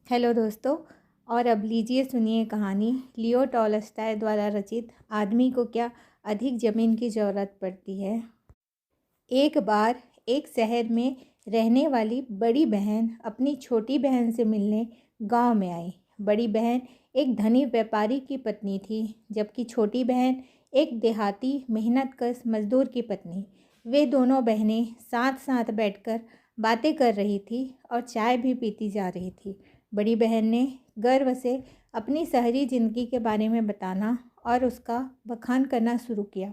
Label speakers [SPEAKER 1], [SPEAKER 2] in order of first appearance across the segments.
[SPEAKER 1] Hello दोस्तों। और अब लीजिए सुनिए कहानी लियो टॉलस्टॉय द्वारा रचित आदमी को क्या अधिक ज़मीन की ज़रूरत पड़ती है। एक बार एक शहर में रहने वाली बड़ी बहन अपनी छोटी बहन से मिलने गांव में आई। बड़ी बहन एक धनी व्यापारी की पत्नी थी, जबकि छोटी बहन एक देहाती मेहनतकश मजदूर की पत्नी। वे दोनों बहनें साथ साथ बैठकर बातें कर रही थी और चाय भी पीती जा रही थी। बड़ी बहन ने गर्व से अपनी शहरी ज़िंदगी के बारे में बताना और उसका बखान करना शुरू किया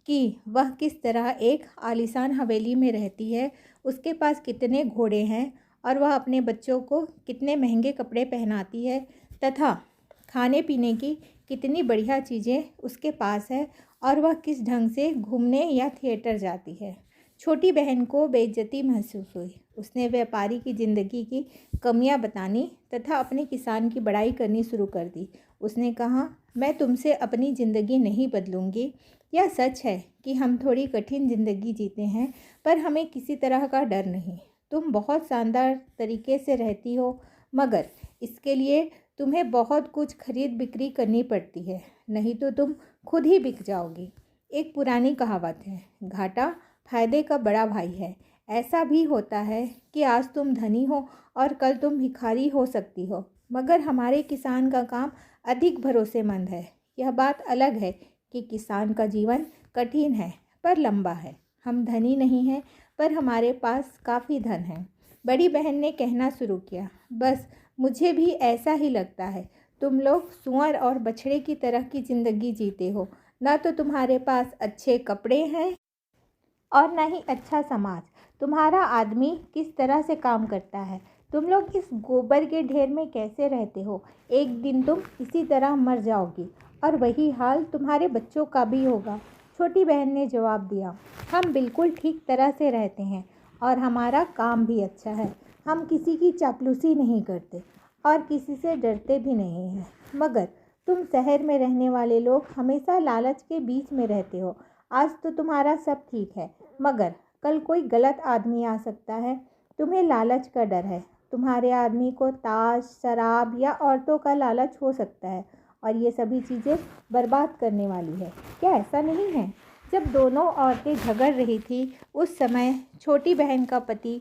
[SPEAKER 1] कि वह किस तरह एक आलीशान हवेली में रहती है, उसके पास कितने घोड़े हैं और वह अपने बच्चों को कितने महंगे कपड़े पहनाती है तथा खाने पीने की कितनी बढ़िया चीज़ें उसके पास है और वह किस ढंग से घूमने या थिएटर जाती है। छोटी बहन को बेइज्जती महसूस हुई। उसने व्यापारी की ज़िंदगी की कमियां बतानी तथा अपने किसान की बड़ाई करनी शुरू कर दी। उसने कहा, मैं तुमसे अपनी ज़िंदगी नहीं बदलूंगी। यह सच है कि हम थोड़ी कठिन ज़िंदगी जीते हैं, पर हमें किसी तरह का डर नहीं। तुम बहुत शानदार तरीके से रहती हो, मगर इसके लिए तुम्हें बहुत कुछ खरीद बिक्री करनी पड़ती है, नहीं तो तुम खुद ही बिक जाओगी। एक पुरानी कहावत है, घाटा फायदे का बड़ा भाई है। ऐसा भी होता है कि आज तुम धनी हो और कल तुम भिखारी हो सकती हो, मगर हमारे किसान का काम अधिक भरोसेमंद है। यह बात अलग है कि किसान का जीवन कठिन है पर लंबा है। हम धनी नहीं हैं, पर हमारे पास काफ़ी धन है। बड़ी बहन ने कहना शुरू किया, बस मुझे भी ऐसा ही लगता है। तुम लोग सुअर और बछड़े की तरह की ज़िंदगी जीते हो। ना तो तुम्हारे पास अच्छे कपड़े हैं और न ही अच्छा समाज। तुम्हारा आदमी किस तरह से काम करता है, तुम लोग इस गोबर के ढेर में कैसे रहते हो। एक दिन तुम इसी तरह मर जाओगी और वही हाल तुम्हारे बच्चों का भी होगा। छोटी बहन ने जवाब दिया, हम बिल्कुल ठीक तरह से रहते हैं और हमारा काम भी अच्छा है। हम किसी की चापलूसी नहीं करते और किसी से डरते भी नहीं हैं। मगर तुम शहर में रहने वाले लोग हमेशा लालच के बीच में रहते हो। आज तो तुम्हारा सब ठीक है, मगर कल कोई गलत आदमी आ सकता है। तुम्हें लालच का डर है। तुम्हारे आदमी को ताश, शराब या औरतों का लालच हो सकता है और ये सभी चीज़ें बर्बाद करने वाली है। क्या ऐसा नहीं है? जब दोनों औरतें झगड़ रही थी, उस समय छोटी बहन का पति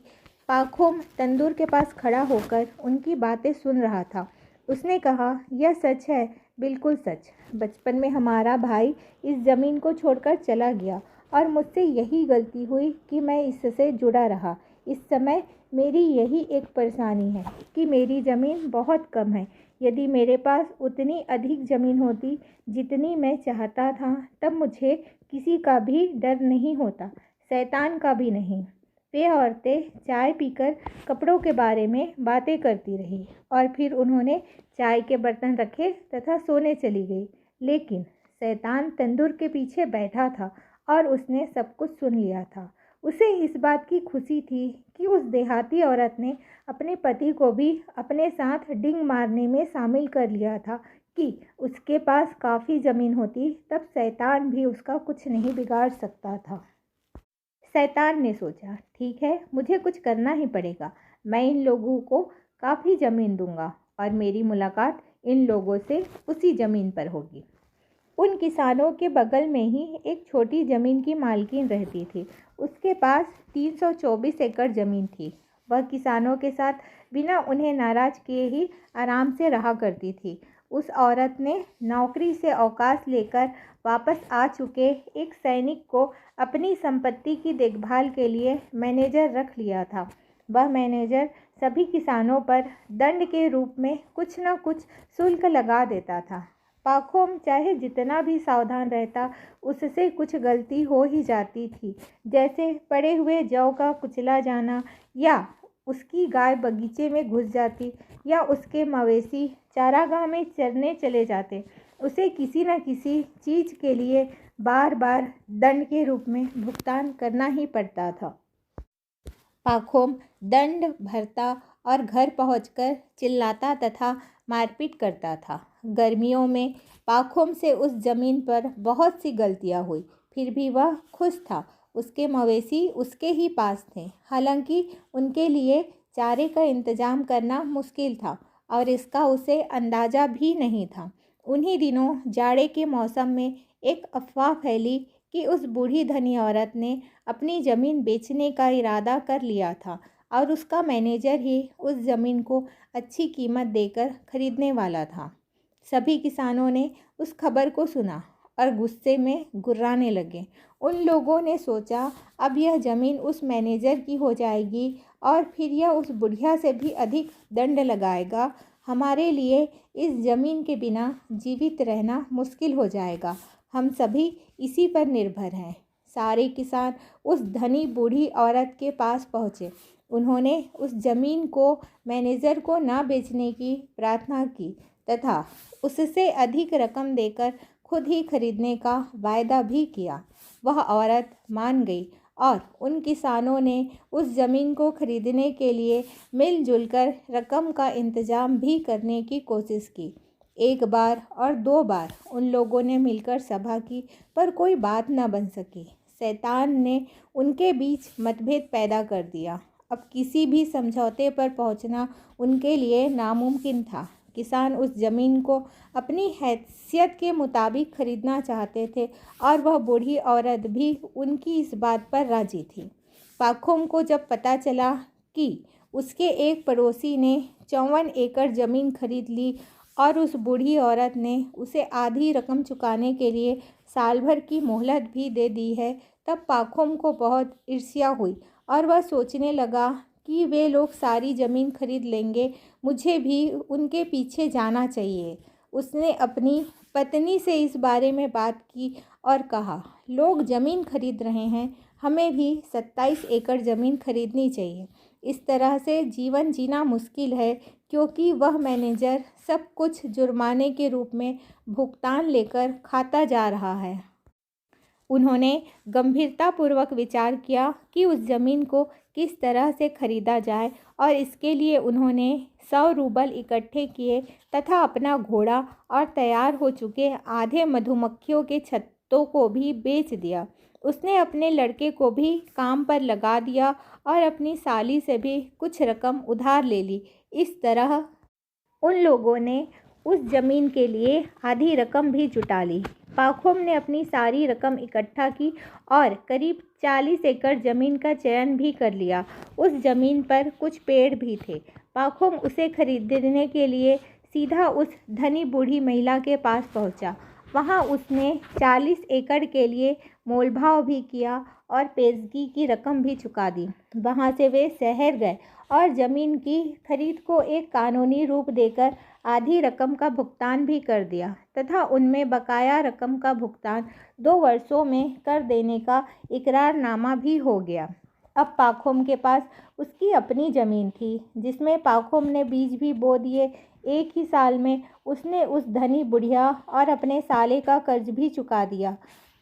[SPEAKER 1] पाखों तंदूर के पास खड़ा होकर उनकी बातें सुन रहा था। उसने कहा, यह सच है, बिल्कुल सच। बचपन में हमारा भाई इस ज़मीन को छोड़कर चला गया और मुझसे यही गलती हुई कि मैं इससे जुड़ा रहा। इस समय मेरी यही एक परेशानी है कि मेरी ज़मीन बहुत कम है। यदि मेरे पास उतनी अधिक ज़मीन होती जितनी मैं चाहता था, तब मुझे किसी का भी डर नहीं होता, शैतान का भी नहीं। वे औरतें चाय पीकर कपड़ों के बारे में बातें करती रही और फिर उन्होंने चाय के बर्तन रखे तथा सोने चली गई। लेकिन शैतान तंदूर के पीछे बैठा था और उसने सब कुछ सुन लिया था। उसे इस बात की खुशी थी कि उस देहाती औरत ने अपने पति को भी अपने साथ डिंग मारने में शामिल कर लिया था कि उसके पास काफ़ी ज़मीन होती, तब शैतान भी उसका कुछ नहीं बिगाड़ सकता था। शैतान ने सोचा, ठीक है, मुझे कुछ करना ही पड़ेगा। मैं इन लोगों को काफ़ी ज़मीन दूंगा और मेरी मुलाकात इन लोगों से उसी ज़मीन पर होगी। उन किसानों के बगल में ही एक छोटी ज़मीन की मालकिन रहती थी। उसके पास 324 एकड़ ज़मीन थी। वह किसानों के साथ बिना उन्हें नाराज़ किए ही आराम से रहा करती थी। उस औरत ने नौकरी से अवकाश लेकर वापस आ चुके एक सैनिक को अपनी संपत्ति की देखभाल के लिए मैनेजर रख लिया था। वह मैनेजर सभी किसानों पर दंड के रूप में कुछ न कुछ शुल्क लगा देता था। पाखों चाहे जितना भी सावधान रहता, उससे कुछ गलती हो ही जाती थी, जैसे पड़े हुए जौ का कुचला जाना, या उसकी गाय बगीचे में घुस जाती, या उसके मवेशी चारागाह में चरने चले जाते। उसे किसी न किसी चीज़ के लिए बार बार दंड के रूप में भुगतान करना ही पड़ता था। पाखों दंड भरता और घर पहुंचकर चिल्लाता तथा मारपीट करता था। गर्मियों में पाखों से उस ज़मीन पर बहुत सी गलतियां हुई, फिर भी वह खुश था। उसके मवेशी उसके ही पास थे, हालांकि उनके लिए चारे का इंतज़ाम करना मुश्किल था। और इसका उसे अंदाज़ा भी नहीं था। उन्हीं दिनों जाड़े के मौसम में एक अफवाह फैली कि उस बूढ़ी धनी औरत ने अपनी ज़मीन बेचने का इरादा कर लिया था और उसका मैनेजर ही उस ज़मीन को अच्छी कीमत देकर खरीदने वाला था। सभी किसानों ने उस खबर को सुना और गुस्से में गुर्राने लगे। उन लोगों ने सोचा, अब यह ज़मीन उस मैनेजर की हो जाएगी और फिर यह उस बुढ़िया से भी अधिक दंड लगाएगा। हमारे लिए इस ज़मीन के बिना जीवित रहना मुश्किल हो जाएगा। हम सभी इसी पर निर्भर हैं। सारे किसान उस धनी बूढ़ी औरत के पास पहुँचे। उन्होंने उस ज़मीन को मैनेजर को ना बेचने की प्रार्थना की तथा उससे अधिक रकम देकर खुद ही खरीदने का वायदा भी किया। वह औरत मान गई और उन किसानों ने उस ज़मीन को खरीदने के लिए मिलजुल कर रकम का इंतज़ाम भी करने की कोशिश की। एक बार और दो बार उन लोगों ने मिलकर सभा की, पर कोई बात न बन सकी। शैतान ने उनके बीच मतभेद पैदा कर दिया। अब किसी भी समझौते पर पहुंचना उनके लिए नामुमकिन था। किसान उस ज़मीन को अपनी हैसियत के मुताबिक खरीदना चाहते थे और वह बूढ़ी औरत भी उनकी इस बात पर राजी थी। पाखुम को जब पता चला कि उसके एक पड़ोसी ने 54 एकड़ ज़मीन खरीद ली और उस बूढ़ी औरत ने उसे आधी रकम चुकाने के लिए साल भर की मोहलत भी दे दी है, तब पाखुम को बहुत ईर्ष्या हुई और वह सोचने लगा कि वे लोग सारी ज़मीन खरीद लेंगे, मुझे भी उनके पीछे जाना चाहिए। उसने अपनी पत्नी से इस बारे में बात की और कहा, लोग ज़मीन खरीद रहे हैं, हमें भी 27 एकड़ ज़मीन खरीदनी चाहिए। इस तरह से जीवन जीना मुश्किल है, क्योंकि वह मैनेजर सब कुछ जुर्माने के रूप में भुगतान लेकर खाता जा रहा है। उन्होंने गंभीरतापूर्वक विचार किया कि उस ज़मीन को किस तरह से खरीदा जाए और इसके लिए उन्होंने 100 रूबल इकट्ठे किए तथा अपना घोड़ा और तैयार हो चुके आधे मधुमक्खियों के छत्तों को भी बेच दिया। उसने अपने लड़के को भी काम पर लगा दिया और अपनी साली से भी कुछ रकम उधार ले ली। इस तरह उन लोगों ने उस ज़मीन के लिए आधी रकम भी जुटा ली। पाखुम ने अपनी सारी रकम इकट्ठा की और करीब 40 एकड़ ज़मीन का चयन भी कर लिया। उस ज़मीन पर कुछ पेड़ भी थे। पाखुम उसे खरीदने के लिए सीधा उस धनी बूढ़ी महिला के पास पहुंचा। वहां उसने 40 एकड़ के लिए मोलभाव भी किया और पेशगी की रकम भी चुका दी। वहां से वे शहर गए और ज़मीन की खरीद को एक कानूनी रूप देकर आधी रकम का भुगतान भी कर दिया तथा उनमें बकाया रकम का भुगतान 2 वर्षों में कर देने का इकरारनामा भी हो गया। अब पाखुम के पास उसकी अपनी ज़मीन थी, जिसमें पाखुम ने बीज भी बो दिए। एक ही साल में उसने उस धनी बुढ़िया और अपने साले का कर्ज भी चुका दिया।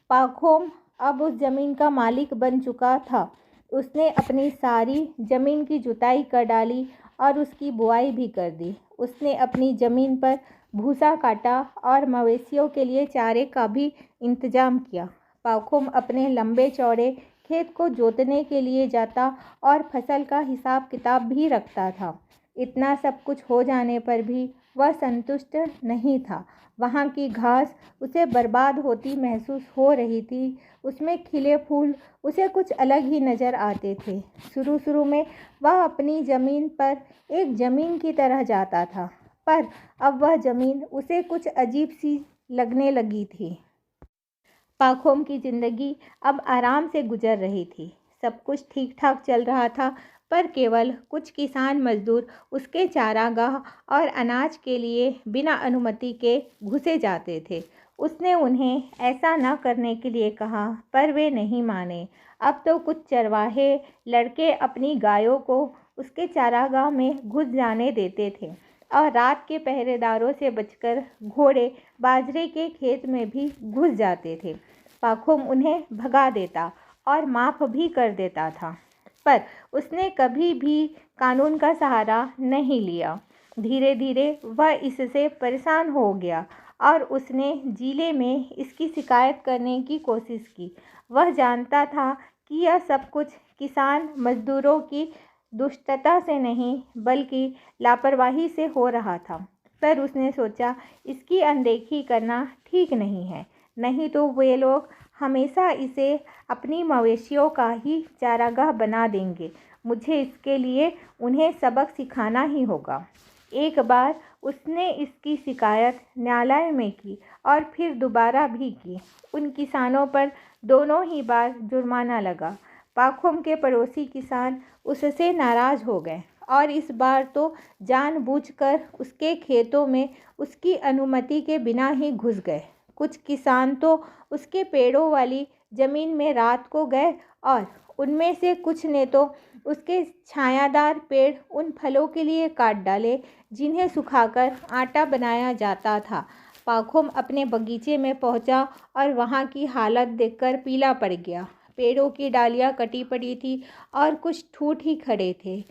[SPEAKER 1] पाखुम अब उस ज़मीन का मालिक बन चुका था। उसने अपनी सारी ज़मीन की जुताई कर डाली और उसकी बुआई भी कर दी। उसने अपनी ज़मीन पर भूसा काटा और मवेशियों के लिए चारे का भी इंतजाम किया। पाखुम अपने लंबे चौड़े खेत को जोतने के लिए जाता और फसल का हिसाब किताब भी रखता था। इतना सब कुछ हो जाने पर भी वह संतुष्ट नहीं था। वहाँ की घास उसे बर्बाद होती महसूस हो रही थी। उसमें खिले फूल उसे कुछ अलग ही नज़र आते थे। शुरू में वह अपनी ज़मीन पर एक ज़मीन की तरह जाता था, पर अब वह ज़मीन उसे कुछ अजीब सी लगने लगी थी। पाखुम की ज़िंदगी अब आराम से गुजर रही थी। सब कुछ ठीक ठाक चल रहा था, पर केवल कुछ किसान मजदूर उसके चारागाह और अनाज के लिए बिना अनुमति के घुसे जाते थे। उसने उन्हें ऐसा न करने के लिए कहा, पर वे नहीं माने। अब तो कुछ चरवाहे लड़के अपनी गायों को उसके चारागाह में घुस जाने देते थे और रात के पहरेदारों से बचकर घोड़े बाजरे के खेत में भी घुस जाते थे। पाखुम उन्हें भगा देता और माफ़ भी कर देता था, पर उसने कभी भी कानून का सहारा नहीं लिया। धीरे धीरे वह इससे परेशान हो गया और उसने जिले में इसकी शिकायत करने की कोशिश की। वह जानता था कि यह सब कुछ किसान मजदूरों की दुष्टता से नहीं बल्कि लापरवाही से हो रहा था। पर उसने सोचा इसकी अनदेखी करना ठीक नहीं है, नहीं तो वे लोग हमेशा इसे अपनी मवेशियों का ही चारागाह बना देंगे। मुझे इसके लिए उन्हें सबक सिखाना ही होगा। एक बार उसने इसकी शिकायत न्यायालय में की और फिर दोबारा भी की। उन किसानों पर दोनों ही बार जुर्माना लगा। पाखुम के पड़ोसी किसान उससे नाराज़ हो गए और इस बार तो जानबूझकर उसके खेतों में उसकी अनुमति के बिना ही घुस गए। कुछ किसान तो उसके पेड़ों वाली ज़मीन में रात को गए और उनमें से कुछ ने तो उसके छायादार पेड़ उन फलों के लिए काट डाले जिन्हें सुखाकर आटा बनाया जाता था। पाखुम अपने बगीचे में पहुंचा और वहां की हालत देखकर पीला पड़ गया। पेड़ों की डालियां कटी पड़ी थी और कुछ ठूठ ही खड़े थे।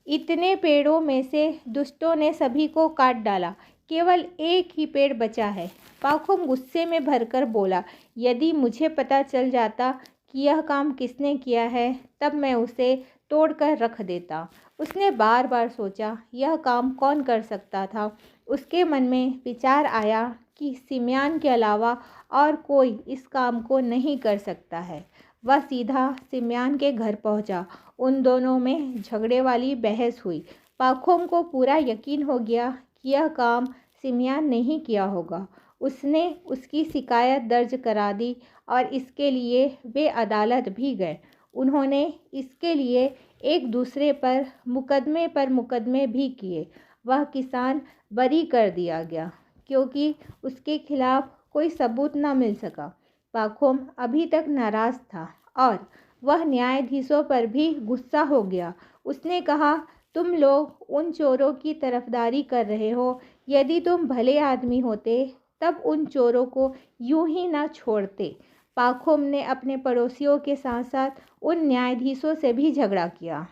[SPEAKER 1] इतने पेड़ों में से दुष्टों ने सभी को काट डाला, केवल एक ही पेड़ बचा है। पाखुम गुस्से में भरकर बोला, यदि मुझे पता चल जाता कि यह काम किसने किया है तब मैं उसे तोड़कर रख देता। उसने बार बार सोचा यह काम कौन कर सकता था। उसके मन में विचार आया कि सिमयान के अलावा और कोई इस काम को नहीं कर सकता है। वह सीधा सिमयान के घर पहुंचा। उन दोनों में झगड़े वाली बहस हुई। पाखुम को पूरा यकीन हो गया कि यह काम सिमयान ने ही किया होगा। उसने उसकी शिकायत दर्ज करा दी और इसके लिए वे अदालत भी गए। उन्होंने इसके लिए एक दूसरे पर मुकदमे भी किए। वह किसान बरी कर दिया गया क्योंकि उसके खिलाफ कोई सबूत न मिल सका। पाखुम अभी तक नाराज़ था और वह न्यायाधीशों पर भी गुस्सा हो गया। उसने कहा, तुम लोग उन चोरों की तरफदारी कर रहे हो। यदि तुम भले आदमी होते तब उन चोरों को यूं ही ना छोड़ते। पाखुम ने अपने पड़ोसियों के साथ साथ उन न्यायाधीशों से भी झगड़ा किया।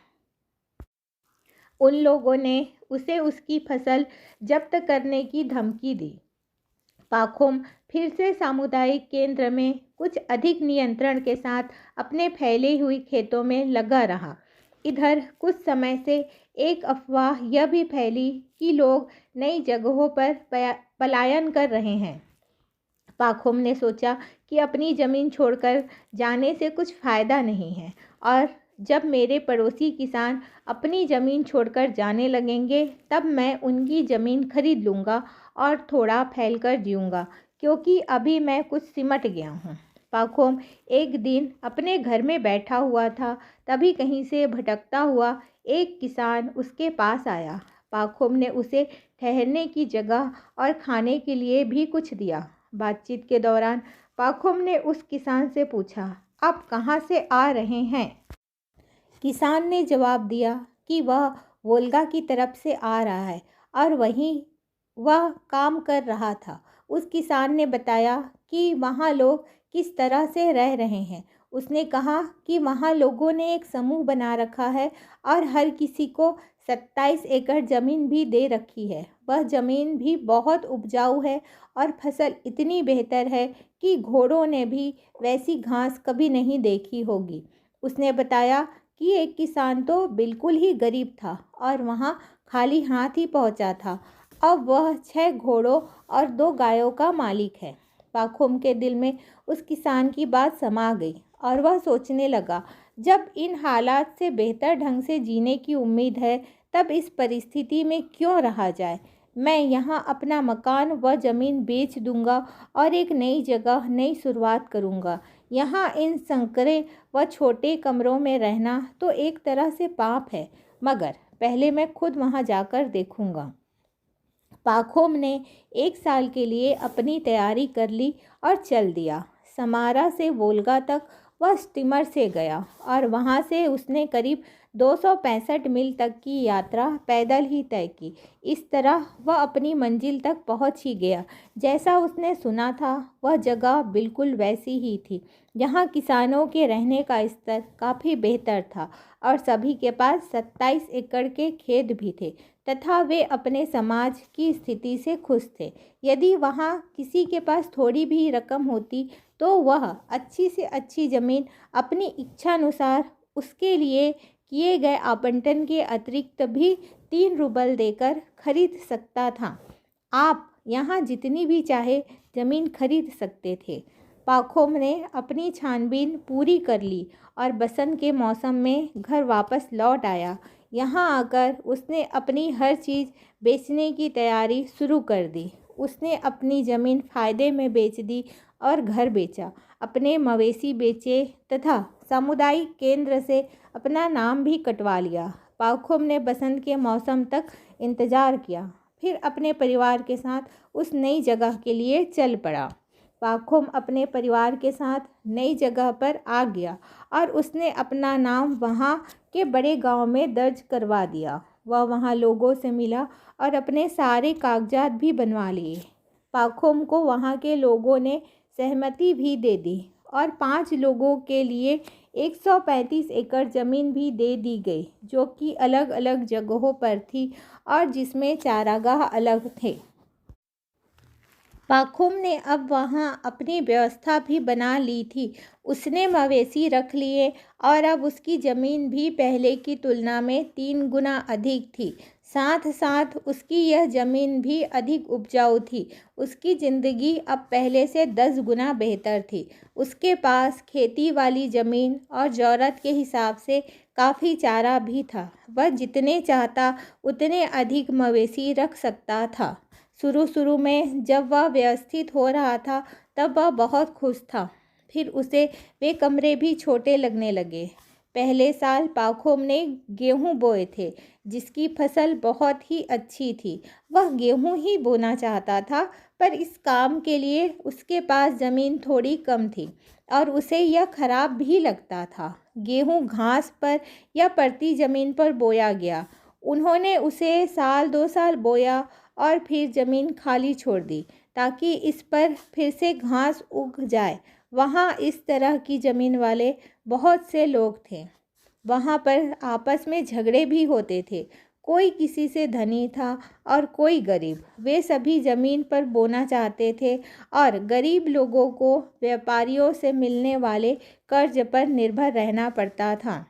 [SPEAKER 1] उन लोगों ने उसे उसकी फसल जब्त करने की धमकी दी। पाखुम फिर से सामुदायिक केंद्र में कुछ अधिक नियंत्रण के साथ अपने फैले हुई खेतों में लगा रहा। इधर कुछ समय से एक अफवाह यह भी फैली कि लोग नई जगहों पर पलायन कर रहे हैं। पाखुम ने सोचा कि अपनी ज़मीन छोड़कर जाने से कुछ फ़ायदा नहीं है और जब मेरे पड़ोसी किसान अपनी ज़मीन छोड़कर जाने लगेंगे तब मैं उनकी ज़मीन खरीद लूँगा और थोड़ा फैलकर जीऊँगा, क्योंकि अभी मैं कुछ सिमट गया हूँ। पाखुम एक दिन अपने घर में बैठा हुआ था, तभी कहीं से भटकता हुआ एक किसान उसके पास आया। पाखुम ने उसे ठहरने की जगह और खाने के लिए भी कुछ दिया। बातचीत के दौरान पाखुम ने उस किसान से पूछा, आप कहाँ से आ रहे हैं? किसान ने जवाब दिया कि वह वोल्गा की तरफ से आ रहा है और वहीं वह काम कर रहा था। उस किसान ने बताया कि वहाँ लोग किस तरह से रह रहे हैं। उसने कहा कि वहाँ लोगों ने एक समूह बना रखा है और हर किसी को 27 एकड़ ज़मीन भी दे रखी है। वह ज़मीन भी बहुत उपजाऊ है और फसल इतनी बेहतर है कि घोड़ों ने भी वैसी घास कभी नहीं देखी होगी। उसने बताया कि एक किसान तो बिल्कुल ही गरीब था और वहाँ खाली हाथ ही पहुँचा था। अब वह 6 घोड़ों और 2 गायों का मालिक है। पाखुम के दिल में उस किसान की बात समा गई और वह सोचने लगा, जब इन हालात से बेहतर ढंग से जीने की उम्मीद है तब इस परिस्थिति में क्यों रहा जाए। मैं यहाँ अपना मकान व ज़मीन बेच दूंगा और एक नई जगह नई शुरुआत करूँगा। यहाँ इन संकरे व छोटे कमरों में रहना तो एक तरह से पाप है, मगर पहले मैं खुद वहाँ जाकर देखूँगा। पाखुम ने 1 साल के लिए अपनी तैयारी कर ली और चल दिया। समारा से वोल्गा तक वह स्टीमर से गया और वहाँ से उसने करीब 265 मील तक की यात्रा पैदल ही तय की। इस तरह वह अपनी मंजिल तक पहुँच ही गया। जैसा उसने सुना था वह जगह बिल्कुल वैसी ही थी। यहाँ किसानों के रहने का स्तर काफ़ी बेहतर था और सभी के पास 27 एकड़ के खेत भी थे तथा वे अपने समाज की स्थिति से खुश थे। यदि वहाँ किसी के पास थोड़ी भी रकम होती तो वह अच्छी से अच्छी ज़मीन अपनी इच्छानुसार उसके लिए किए गए आवंटन के अतिरिक्त भी 3 रूबल देकर खरीद सकता था। आप यहाँ जितनी भी चाहे ज़मीन खरीद सकते थे। पाखोम ने अपनी छानबीन पूरी कर ली और बसंत के मौसम में घर वापस लौट आया। यहाँ आकर उसने अपनी हर चीज़ बेचने की तैयारी शुरू कर दी। उसने अपनी ज़मीन फ़ायदे में बेच दी और घर बेचा, अपने मवेशी बेचे तथा सामुदायिक केंद्र से अपना नाम भी कटवा लिया। पाखोम ने बसंत के मौसम तक इंतज़ार किया, फिर अपने परिवार के साथ उस नई जगह के लिए चल पड़ा। पाखोम अपने परिवार के साथ नई जगह पर आ गया और उसने अपना नाम वहाँ के बड़े गांव में दर्ज करवा दिया। वह वहाँ लोगों से मिला और अपने सारे कागजात भी बनवा लिए। पाखोम को वहाँ के लोगों ने सहमति भी दे दी और 5 लोगों के लिए 135 एकड़ ज़मीन भी दे दी गई, जो कि अलग अलग जगहों पर थी और जिसमें चारागाह अलग थे। पाखोम ने अब वहाँ अपनी व्यवस्था भी बना ली थी। उसने मवेशी रख लिए और अब उसकी ज़मीन भी पहले की तुलना में 3 गुना अधिक थी। साथ साथ उसकी यह ज़मीन भी अधिक उपजाऊ थी। उसकी ज़िंदगी अब पहले से 10 गुना बेहतर थी। उसके पास खेती वाली ज़मीन और ज़रूरत के हिसाब से काफ़ी चारा भी था। वह जितने चाहता उतने अधिक मवेशी रख सकता था। शुरू में जब वह व्यवस्थित हो रहा था तब वह बहुत खुश था। फिर उसे वे कमरे भी छोटे लगने लगे। पहले साल पाखोम ने गेहूं बोए थे, जिसकी फसल बहुत ही अच्छी थी। वह गेहूं ही बोना चाहता था, पर इस काम के लिए उसके पास ज़मीन थोड़ी कम थी और उसे यह खराब भी लगता था। गेहूं घास पर या परती ज़मीन पर बोया गया। उन्होंने उसे साल 2 साल बोया और फिर ज़मीन खाली छोड़ दी ताकि इस पर फिर से घास उग जाए। वहाँ इस तरह की ज़मीन वाले बहुत से लोग थे। वहाँ पर आपस में झगड़े भी होते थे। कोई किसी से धनी था और कोई गरीब। वे सभी ज़मीन पर बोना चाहते थे और गरीब लोगों को व्यापारियों से मिलने वाले कर्ज पर निर्भर रहना पड़ता था।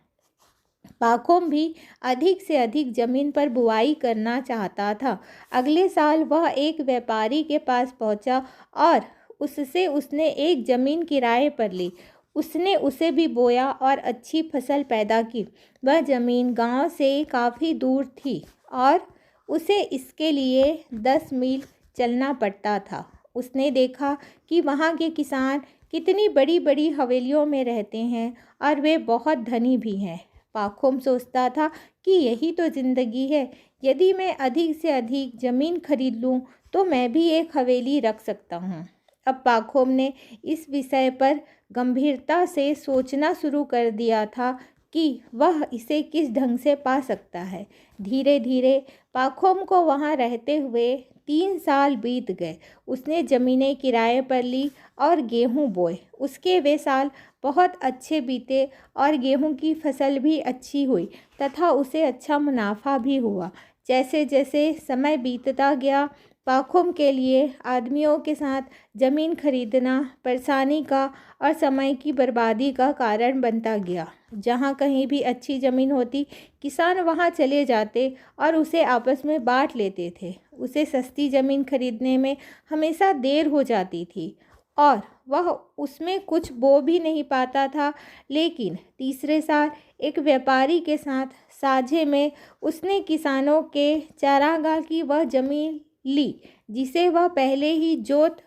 [SPEAKER 1] पाखोम भी अधिक से अधिक ज़मीन पर बुआई करना चाहता था। अगले साल वह एक व्यापारी के पास पहुंचा और उससे उसने एक ज़मीन किराए पर ली। उसने उसे भी बोया और अच्छी फसल पैदा की। वह ज़मीन गांव से काफ़ी दूर थी और उसे इसके लिए 10 मील चलना पड़ता था। उसने देखा कि वहाँ के किसान कितनी बड़ी बड़ी हवेलियों में रहते हैं और वे बहुत धनी भी हैं। पाखोम सोचता था कि यही तो ज़िंदगी है। यदि मैं अधिक से अधिक ज़मीन खरीद लूँ तो मैं भी एक हवेली रख सकता हूँ। अब पाखोम ने इस विषय पर गंभीरता से सोचना शुरू कर दिया था कि वह इसे किस ढंग से पा सकता है। धीरे धीरे पाखोम को वहाँ रहते हुए 3 साल बीत गए। उसने ज़मीनें किराए पर ली और गेहूँ बोए। उसके वे साल बहुत अच्छे बीते और गेहूं की फसल भी अच्छी हुई तथा उसे अच्छा मुनाफा भी हुआ। जैसे जैसे समय बीतता गया, पाखोम के लिए आदमियों के साथ ज़मीन खरीदना परेशानी का और समय की बर्बादी का कारण बनता गया। जहाँ कहीं भी अच्छी ज़मीन होती, किसान वहाँ चले जाते और उसे आपस में बांट लेते थे। उसे सस्ती ज़मीन खरीदने में हमेशा देर हो जाती थी और वह उसमें कुछ बो भी नहीं पाता था। लेकिन तीसरे साल एक व्यापारी के साथ साझे में उसने किसानों के चारागाह की वह ज़मीन ली जिसे वह पहले ही जोत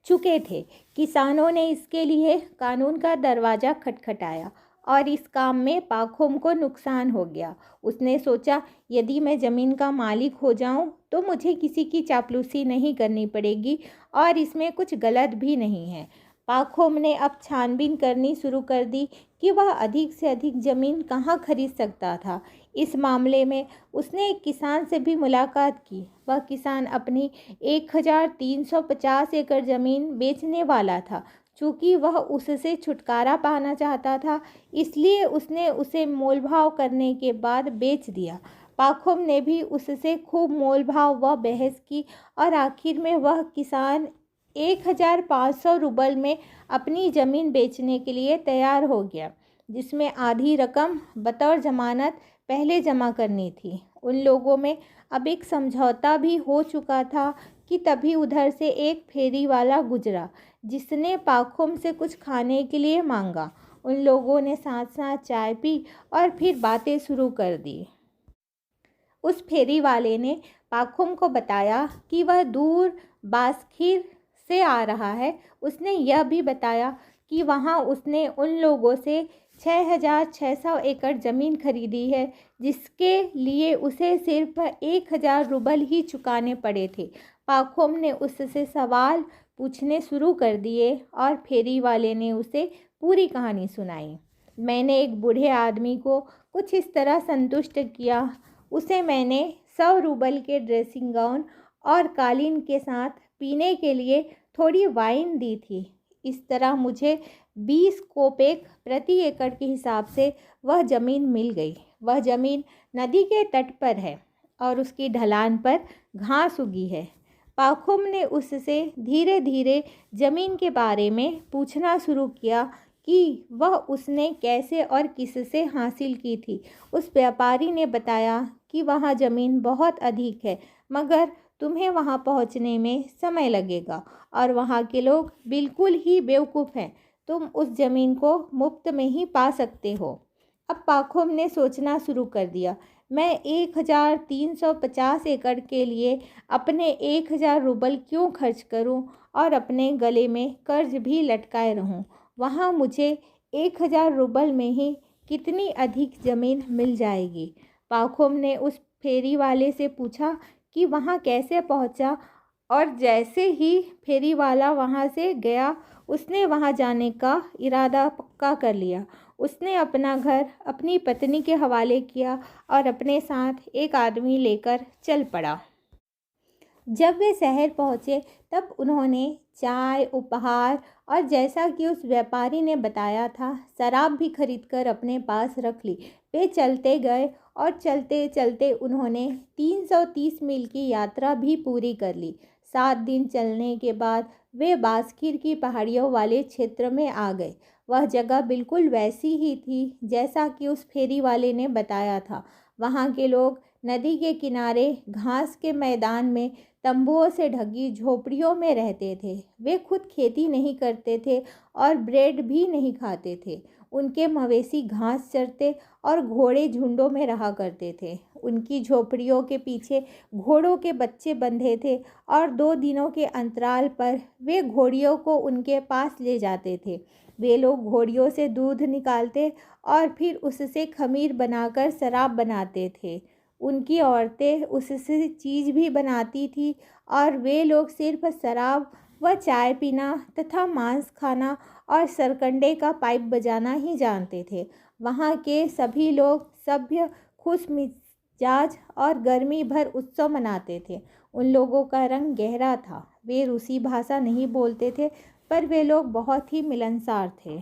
[SPEAKER 1] चुके थे। किसानों ने इसके लिए कानून का दरवाज़ा खटखटाया और इस काम में पाखोम को नुकसान हो गया। उसने सोचा, यदि मैं ज़मीन का मालिक हो जाऊं तो मुझे किसी की चापलूसी नहीं करनी पड़ेगी और इसमें कुछ गलत भी नहीं है। पाखोम ने अब छानबीन करनी शुरू कर दी कि वह अधिक से अधिक ज़मीन कहाँ खरीद सकता था। इस मामले में उसने एक किसान से भी मुलाकात की। वह किसान अपनी 1350 एकड़ ज़मीन बेचने वाला था। चूँकि वह उससे छुटकारा पाना चाहता था, इसलिए उसने उसे मोलभाव करने के बाद बेच दिया। पाखोम ने भी उससे खूब मोलभाव व बहस की और आखिर में वह किसान 1500 रूबल में अपनी ज़मीन बेचने के लिए तैयार हो गया। जिसमें आधी रकम बतौर ज़मानत पहले जमा करनी थी। उन लोगों में अब एक समझौता भी हो चुका था कि तभी उधर से एक फेरी वाला गुजरा, जिसने पाखुम से कुछ खाने के लिए मांगा। उन लोगों ने साथ साथ चाय पी और फिर बातें शुरू कर दी। उस फेरी वाले ने पाखुम को बताया कि वह दूर बास्खीर से आ रहा है। उसने यह भी बताया कि वहाँ उसने उन लोगों से 6,600 एकड़ ज़मीन खरीदी है, जिसके लिए उसे सिर्फ 1,000 रूबल ही चुकाने पड़े थे। पाखुम ने उससे सवाल पूछने शुरू कर दिए और फेरी वाले ने उसे पूरी कहानी सुनाई। मैंने एक बूढ़े आदमी को कुछ इस तरह संतुष्ट किया। उसे मैंने 100 रूबल के ड्रेसिंग गाउन और कालीन के साथ पीने के लिए थोड़ी वाइन दी थी। इस तरह मुझे 20 कोपेक प्रति एकड़ के हिसाब से वह ज़मीन मिल गई। वह ज़मीन नदी के तट पर है और उसकी ढलान पर घास उगी है। पाखुम ने उससे धीरे धीरे ज़मीन के बारे में पूछना शुरू किया कि वह उसने कैसे और किससे हासिल की थी। उस व्यापारी ने बताया कि वहाँ ज़मीन बहुत अधिक है, मगर तुम्हें वहाँ पहुँचने में समय लगेगा और वहाँ के लोग बिल्कुल ही बेवकूफ़ हैं। तुम उस ज़मीन को मुफ्त में ही पा सकते हो। अब पाखुम ने सोचना शुरू कर दिया। मैं 1,350 एकड़ के लिए अपने 1,000 रूबल क्यों खर्च करूं और अपने गले में कर्ज भी लटकाए रहूं। वहाँ मुझे 1,000 रूबल में ही कितनी अधिक ज़मीन मिल जाएगी। पाखुम ने उस फेरी वाले से पूछा कि वहाँ कैसे पहुँचा, और जैसे ही फेरी वाला वहाँ से गया, उसने वहाँ जाने का इरादा पक्का कर लिया। उसने अपना घर अपनी पत्नी के हवाले किया और अपने साथ एक आदमी लेकर चल पड़ा। जब वे शहर पहुँचे तब उन्होंने चाय, उपहार और जैसा कि उस व्यापारी ने बताया था, शराब भी खरीदकर अपने पास रख ली। वे चलते गए और चलते चलते उन्होंने 330 मील की यात्रा भी पूरी कर ली। 7 दिन चलने के बाद वे बास्खीर की पहाड़ियों वाले क्षेत्र में आ गए। वह जगह बिल्कुल वैसी ही थी जैसा कि उस फेरी वाले ने बताया था। वहाँ के लोग नदी के किनारे घास के मैदान में तंबुओं से ढकी झोपड़ियों में रहते थे। वे खुद खेती नहीं करते थे और ब्रेड भी नहीं खाते थे। उनके मवेशी घास चरते और घोड़े झुंडों में रहा करते थे। उनकी झोपड़ियों के पीछे घोड़ों के बच्चे बंधे थे और 2 दिनों के अंतराल पर वे घोड़ियों को उनके पास ले जाते थे। वे लोग घोड़ियों से दूध निकालते और फिर उससे खमीर बनाकर शराब बनाते थे। उनकी औरतें उससे चीज़ भी बनाती थी और वे लोग सिर्फ शराब व चाय पीना तथा मांस खाना और सरकंडे का पाइप बजाना ही जानते थे। वहाँ के सभी लोग सभ्य, खुश मिजाज और गर्मी भर उत्सव मनाते थे। उन लोगों का रंग गहरा था। वे रूसी भाषा नहीं बोलते थे, पर वे लोग बहुत ही मिलनसार थे।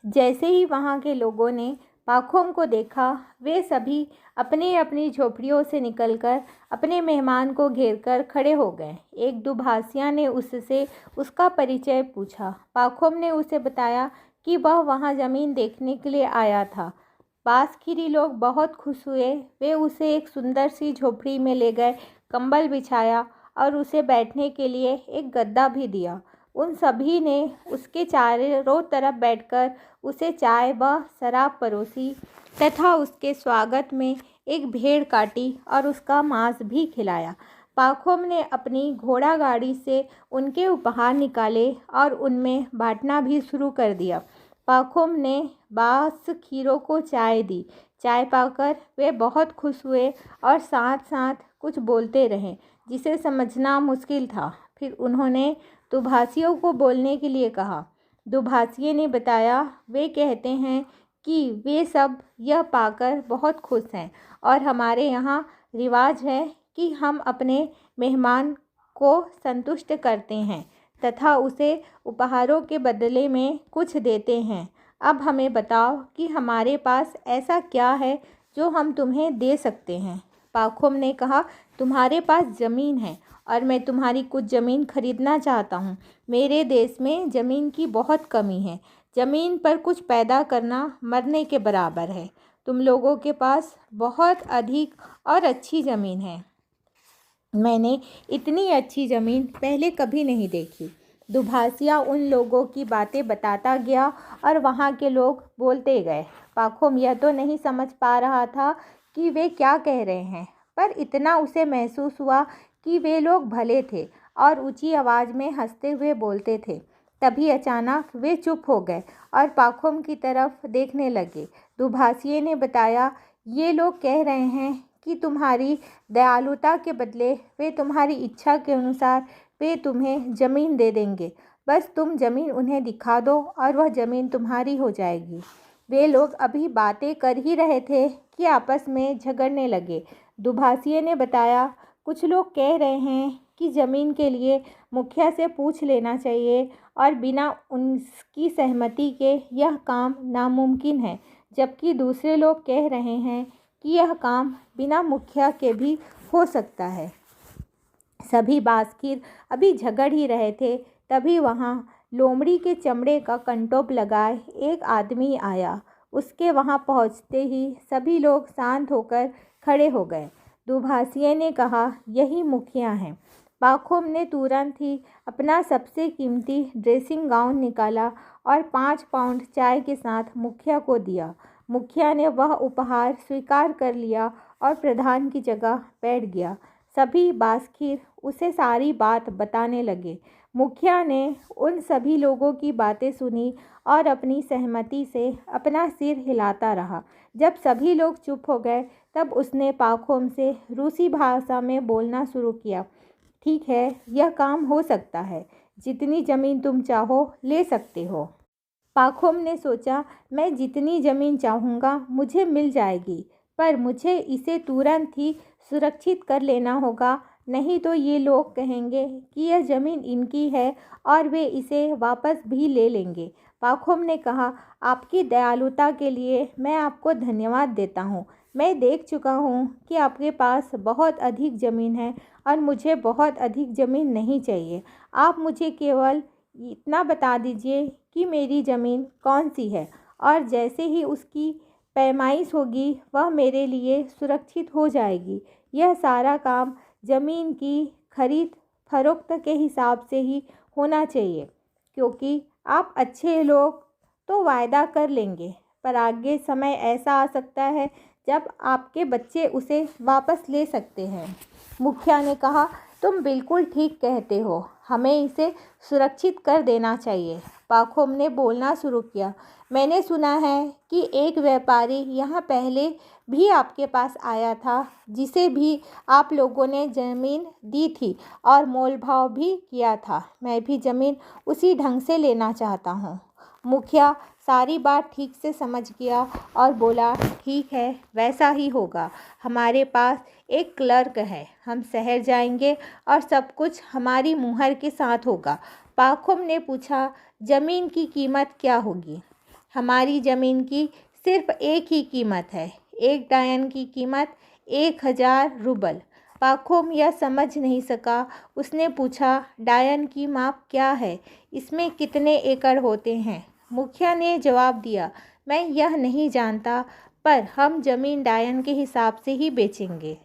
[SPEAKER 1] जैसे ही वहाँ के लोगों ने पाखुम को देखा, वे सभी अपनी अपनी झोपड़ियों से निकलकर अपने मेहमान को घेरकर खड़े हो गए। एक दुभाषिया ने उससे उसका परिचय पूछा। पाखुम ने उसे बताया कि वह वहाँ ज़मीन देखने के लिए आया था। बास्खीरी लोग बहुत खुश हुए। वे उसे एक सुंदर सी झोपड़ी में ले गए, कंबल बिछाया और उसे बैठने के लिए एक गद्दा भी दिया। उन सभी ने उसके चारों तरफ बैठकर उसे चाय व शराब परोसी तथा उसके स्वागत में एक भेड़ काटी और उसका मांस भी खिलाया। पाखुम ने अपनी घोड़ा गाड़ी से उनके उपहार निकाले और उनमें बांटना भी शुरू कर दिया। पाखुम ने बास्खीरों को चाय दी। चाय पाकर वे बहुत खुश हुए और साथ साथ कुछ बोलते रहे, जिसे समझना मुश्किल था। फिर उन्होंने दुभाषियों को बोलने के लिए कहा। दुभाषिये ने बताया, वे कहते हैं कि वे सब यह पाकर बहुत खुश हैं और हमारे यहाँ रिवाज है कि हम अपने मेहमान को संतुष्ट करते हैं तथा उसे उपहारों के बदले में कुछ देते हैं। अब हमें बताओ कि हमारे पास ऐसा क्या है जो हम तुम्हें दे सकते हैं। पाखुम ने कहा, तुम्हारे पास ज़मीन है और मैं तुम्हारी कुछ ज़मीन खरीदना चाहता हूँ। मेरे देश में ज़मीन की बहुत कमी है। ज़मीन पर कुछ पैदा करना मरने के बराबर है। तुम लोगों के पास बहुत अधिक और अच्छी ज़मीन है। मैंने इतनी अच्छी ज़मीन पहले कभी नहीं देखी। दुभाषिया उन लोगों की बातें बताता गया और वहाँ के लोग बोलते गए। पाखुम यह तो नहीं समझ पा रहा था कि वे क्या कह रहे हैं, पर इतना उसे महसूस हुआ कि वे लोग भले थे और ऊंची आवाज़ में हंसते हुए बोलते थे। तभी अचानक वे चुप हो गए और पाखुम की तरफ देखने लगे। दुभाषिए ने बताया, ये लोग कह रहे हैं कि तुम्हारी दयालुता के बदले वे तुम्हारी इच्छा के अनुसार वे तुम्हें ज़मीन दे देंगे। बस तुम ज़मीन उन्हें दिखा दो और वह ज़मीन तुम्हारी हो जाएगी। वे लोग अभी बातें कर ही रहे थे कि आपस में झगड़ने लगे। दुभाषिए ने बताया, कुछ लोग कह रहे हैं कि ज़मीन के लिए मुखिया से पूछ लेना चाहिए और बिना उनकी सहमति के यह काम नामुमकिन है, जबकि दूसरे लोग कह रहे हैं कि यह काम बिना मुखिया के भी हो सकता है। सभी बास्कीर अभी झगड़ ही रहे थे, तभी वहाँ लोमड़ी के चमड़े का कंटोप लगाए एक आदमी आया। उसके वहाँ पहुँचते ही सभी लोग शांत होकर खड़े हो गए। दुभाषिए ने कहा, यही मुखिया हैं। पाखुम ने तुरंत ही अपना सबसे कीमती ड्रेसिंग गाउन निकाला और 5 पाउंड चाय के साथ मुखिया को दिया। मुखिया ने वह उपहार स्वीकार कर लिया और प्रधान की जगह बैठ गया। सभी बास्कीर उसे सारी बात बताने लगे। मुखिया ने उन सभी लोगों की बातें सुनी और अपनी सहमति से अपना सिर हिलाता रहा। जब सभी लोग चुप हो गए तब उसने पाखुम से रूसी भाषा में बोलना शुरू किया। ठीक है, यह काम हो सकता है। जितनी ज़मीन तुम चाहो ले सकते हो। पाखुम ने सोचा, मैं जितनी ज़मीन चाहूँगा मुझे मिल जाएगी, पर मुझे इसे तुरंत ही सुरक्षित कर लेना होगा, नहीं तो ये लोग कहेंगे कि यह ज़मीन इनकी है और वे इसे वापस भी ले लेंगे। पाखुम ने कहा, आपकी दयालुता के लिए मैं आपको धन्यवाद देता हूँ। मैं देख चुका हूँ कि आपके पास बहुत अधिक ज़मीन है और मुझे बहुत अधिक ज़मीन नहीं चाहिए। आप मुझे केवल इतना बता दीजिए कि मेरी ज़मीन कौन सी है, और जैसे ही उसकी पैमाइश होगी वह मेरे लिए सुरक्षित हो जाएगी। यह सारा काम ज़मीन की खरीद फरोख्त के हिसाब से ही होना चाहिए, क्योंकि आप अच्छे लोग तो वायदा कर लेंगे, पर आगे समय ऐसा आ सकता है जब आपके बच्चे उसे वापस ले सकते हैं। मुखिया ने कहा, तुम बिल्कुल ठीक कहते हो, हमें इसे सुरक्षित कर देना चाहिए। पाखुम ने बोलना शुरू किया, मैंने सुना है कि एक व्यापारी यहाँ पहले भी आपके पास आया था, जिसे भी आप लोगों ने ज़मीन दी थी और मोलभाव भी किया था। मैं भी ज़मीन उसी ढंग से लेना चाहता हूँ। मुखिया सारी बात ठीक से समझ गया और बोला, ठीक है, वैसा ही होगा। हमारे पास एक क्लर्क है, हम शहर जाएंगे और सब कुछ हमारी मुहर के साथ होगा। पाखुम ने पूछा, ज़मीन की कीमत क्या होगी? हमारी ज़मीन की सिर्फ एक ही कीमत है, एक डायन की कीमत 1000 रूबल। पाखुम यह समझ नहीं सका। उसने पूछा, डायन की माप क्या है? इसमें कितने एकड़ होते हैं? मुखिया ने जवाब दिया, मैं यह नहीं जानता, पर हम ज़मीन डायन के हिसाब से ही बेचेंगे।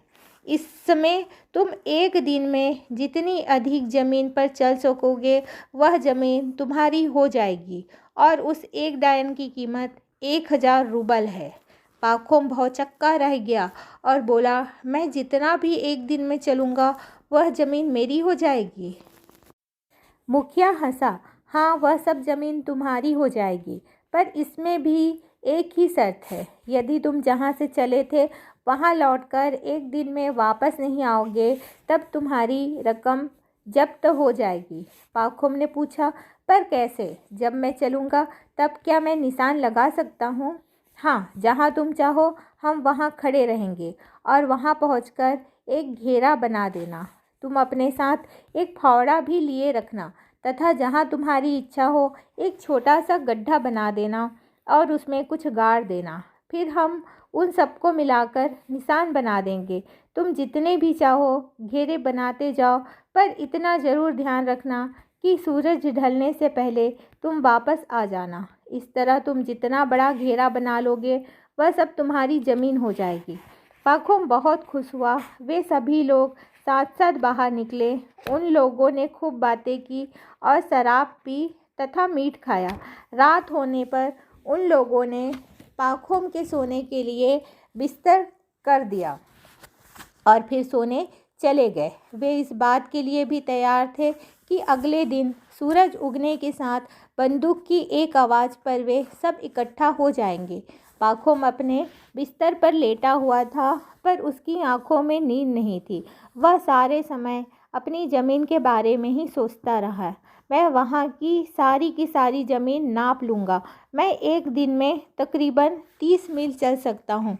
[SPEAKER 1] इसमें तुम एक दिन में जितनी अधिक ज़मीन पर चल सकोगे वह ज़मीन तुम्हारी हो जाएगी, और उस एक डायन की कीमत 1000 रूबल है। पाखुम भौचक्का रह गया और बोला, मैं जितना भी एक दिन में चलूँगा वह ज़मीन मेरी हो जाएगी। मुखिया हंसा, हाँ, वह सब ज़मीन तुम्हारी हो जाएगी, पर इसमें भी एक ही शर्त है। यदि तुम जहाँ से चले थे वहाँ लौटकर एक दिन में वापस नहीं आओगे तब तुम्हारी रकम जब्त हो जाएगी। पाखुम ने पूछा, पर कैसे? जब मैं चलूँगा तब क्या मैं निशान लगा सकता हूँ? हाँ, जहाँ तुम चाहो हम वहाँ खड़े रहेंगे, और वहाँ पहुँचकर एक घेरा बना देना। तुम अपने साथ एक फावड़ा भी लिए रखना, तथा जहाँ तुम्हारी इच्छा हो एक छोटा सा गड्ढा बना देना और उसमें कुछ गाड़ देना। फिर हम उन सबको मिलाकर निशान बना देंगे। तुम जितने भी चाहो घेरे बनाते जाओ, पर इतना ज़रूर ध्यान रखना कि सूरज ढलने से पहले तुम वापस आ जाना। इस तरह तुम जितना बड़ा घेरा बना लोगे वह सब तुम्हारी ज़मीन हो जाएगी। पाखुम बहुत खुश हुआ। वे सभी लोग साथ साथ बाहर निकले। उन लोगों ने खूब बातें की और शराब पी तथा मीठ खाया। रात होने पर उन लोगों ने पाखुम के सोने के लिए बिस्तर कर दिया और फिर सोने चले गए। वे इस बात के लिए भी तैयार थे कि अगले दिन सूरज उगने के साथ बंदूक की एक आवाज़ पर वे सब इकट्ठा हो जाएंगे। पाखुम अपने बिस्तर पर लेटा हुआ था, पर उसकी आंखों में नींद नहीं थी। वह सारे समय अपनी ज़मीन के बारे में ही सोचता रहा। मैं वहाँ की सारी ज़मीन नाप लूँगा। मैं एक दिन में तकरीबन 30 मील चल सकता हूँ।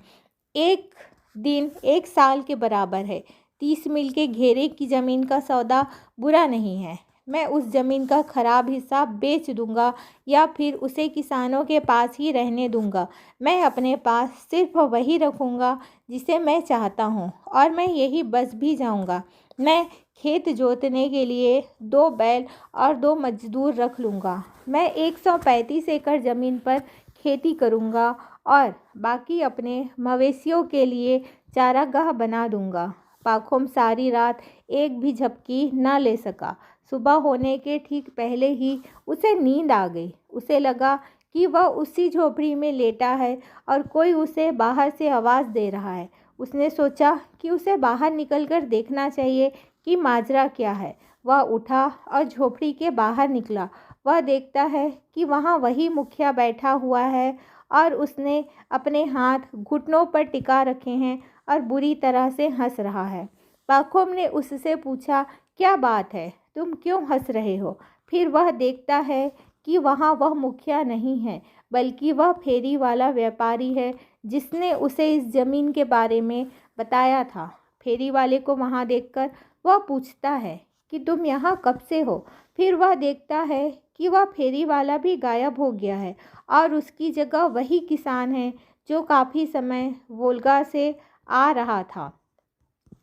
[SPEAKER 1] एक दिन 1 साल के बराबर है। 30 मील के घेरे की ज़मीन का सौदा बुरा नहीं है। मैं उस ज़मीन का ख़राब हिस्सा बेच दूंगा या फिर उसे किसानों के पास ही रहने दूंगा। मैं अपने पास सिर्फ वही रखूंगा जिसे मैं चाहता हूँ और मैं यही बस भी जाऊंगा। मैं खेत जोतने के लिए 2 बैल और 2 मजदूर रख लूँगा। मैं 135 एकड़ ज़मीन पर खेती करूँगा और बाकी अपने मवेशियों के लिए चारागाह बना दूँगा। पाखुम सारी रात एक भी झपकी न ले सका। सुबह होने के ठीक पहले ही उसे नींद आ गई। उसे लगा कि वह उसी झोपड़ी में लेटा है और कोई उसे बाहर से आवाज़ दे रहा है। उसने सोचा कि उसे बाहर निकलकर देखना चाहिए कि माजरा क्या है। वह उठा और झोपड़ी के बाहर निकला। वह देखता है कि वहाँ वही मुखिया बैठा हुआ है और उसने अपने हाथ घुटनों पर टिका रखे हैं और बुरी तरह से हंस रहा है। पाखुम ने उससे पूछा, क्या बात है, तुम क्यों हंस रहे हो? फिर वह देखता है कि वहाँ वह मुखिया नहीं है, बल्कि वह फेरी वाला व्यापारी है जिसने उसे इस ज़मीन के बारे में बताया था। फेरी वाले को वहाँ देखकर वह पूछता है कि तुम यहाँ कब से हो? फिर वह देखता है कि वह फेरी वाला भी गायब हो गया है और उसकी जगह वही किसान है जो काफ़ी समय वोल्गा से आ रहा था।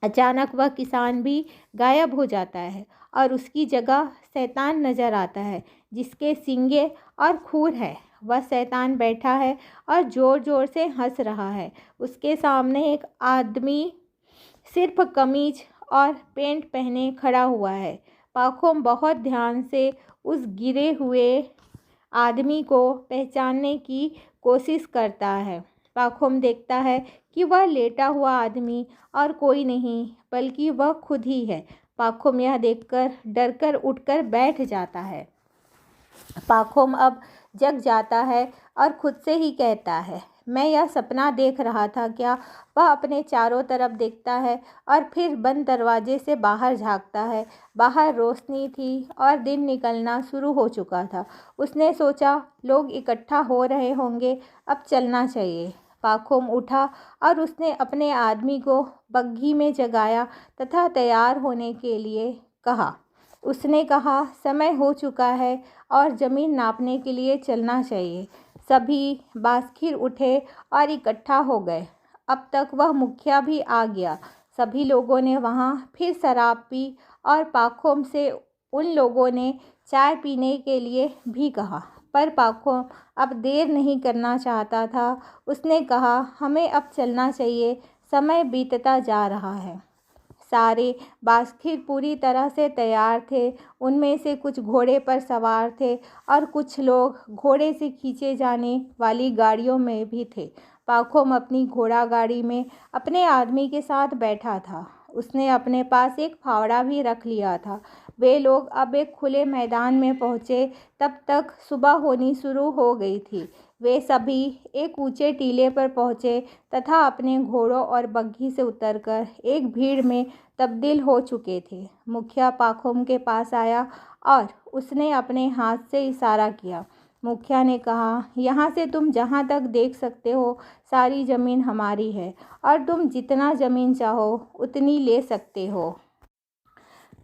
[SPEAKER 1] अचानक वह किसान भी गायब हो जाता है और उसकी जगह शैतान नज़र आता है जिसके सींगे और खूर है। वह शैतान बैठा है और ज़ोर ज़ोर से हंस रहा है। उसके सामने एक आदमी सिर्फ कमीज और पैंट पहने खड़ा हुआ है। पाखुम बहुत ध्यान से उस गिरे हुए आदमी को पहचानने की कोशिश करता है। पाखुम देखता है कि वह लेटा हुआ आदमी और कोई नहीं बल्कि वह खुद ही है। पाखुम यह देखकर डरकर उठकर बैठ जाता है। पाखुम अब जग जाता है और खुद से ही कहता है, मैं यह सपना देख रहा था क्या? वह अपने चारों तरफ देखता है और फिर बंद दरवाजे से बाहर झांकता है। बाहर रोशनी थी और दिन निकलना शुरू हो चुका था। उसने सोचा, लोग इकट्ठा हो रहे होंगे, अब चलना चाहिए। पाखुम उठा और उसने अपने आदमी को बग्घी में जगाया तथा तैयार होने के लिए कहा। उसने कहा, समय हो चुका है और ज़मीन नापने के लिए चलना चाहिए। सभी बास्खिर उठे और इकट्ठा हो गए। अब तक वह मुखिया भी आ गया। सभी लोगों ने वहाँ फिर शराब पी और पाखुम से उन लोगों ने चाय पीने के लिए भी कहा, पर पाखुम अब देर नहीं करना चाहता था। उसने कहा, हमें अब चलना चाहिए, समय बीतता जा रहा है। सारे बास्खिर पूरी तरह से तैयार थे। उनमें से कुछ घोड़े पर सवार थे और कुछ लोग घोड़े से खींचे जाने वाली गाड़ियों में भी थे। पाखुम अपनी घोड़ा गाड़ी में अपने आदमी के साथ बैठा था। उसने अपने पास एक फावड़ा भी रख लिया था। वे लोग अब एक खुले मैदान में पहुँचे। तब तक सुबह होनी शुरू हो गई थी। वे सभी एक ऊंचे टीले पर पहुँचे तथा अपने घोड़ों और बग्घी से उतरकर एक भीड़ में तब्दील हो चुके थे। मुखिया पाखुम के पास आया और उसने अपने हाथ से इशारा किया। मुखिया ने कहा, यहाँ से तुम जहाँ तक देख सकते हो सारी ज़मीन हमारी है और तुम जितना ज़मीन चाहो उतनी ले सकते हो।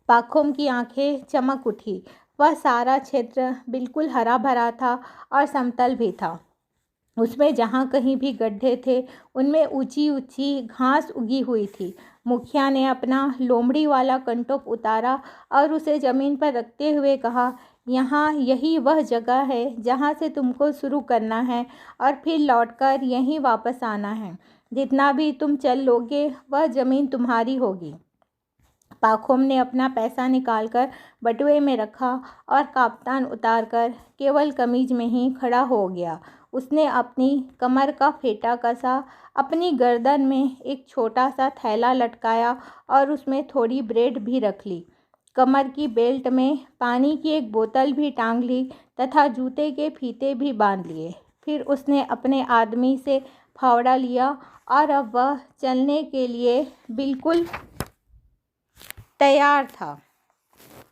[SPEAKER 1] पाखुम की आंखें चमक उठी। वह सारा क्षेत्र बिल्कुल हरा भरा था और समतल भी था। उसमें जहाँ कहीं भी गड्ढे थे उनमें ऊंची ऊंची घास उगी हुई थी। मुखिया ने अपना लोमड़ी वाला कंटोप उतारा और उसे ज़मीन पर रखते हुए कहा, यहाँ यही वह जगह है जहाँ से तुमको शुरू करना है और फिर लौटकर यहीं वापस आना है। जितना भी तुम चल लोगे वह ज़मीन तुम्हारी होगी। पाखुम ने अपना पैसा निकालकर बटुए में रखा और काफ्तान उतारकर केवल कमीज में ही खड़ा हो गया। उसने अपनी कमर का फेटा कसा, अपनी गर्दन में एक छोटा सा थैला लटकाया और उसमें थोड़ी ब्रेड भी रख ली। कमर की बेल्ट में पानी की एक बोतल भी टांग ली तथा जूते के फीते भी बांध लिए। फिर उसने अपने आदमी से फावड़ा लिया और अब वह चलने के लिए बिल्कुल तैयार था।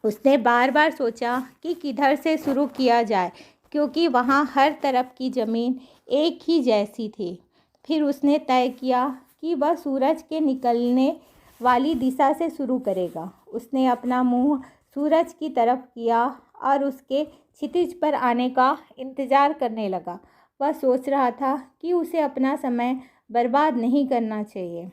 [SPEAKER 1] उसने बार बार सोचा कि किधर से शुरू किया जाए, क्योंकि वहाँ हर तरफ की ज़मीन एक ही जैसी थी। फिर उसने तय किया कि वह सूरज के निकलने वाली दिशा से शुरू करेगा। उसने अपना मुंह सूरज की तरफ किया और उसके क्षितिज पर आने का इंतज़ार करने लगा। वह सोच रहा था कि उसे अपना समय बर्बाद नहीं करना चाहिए।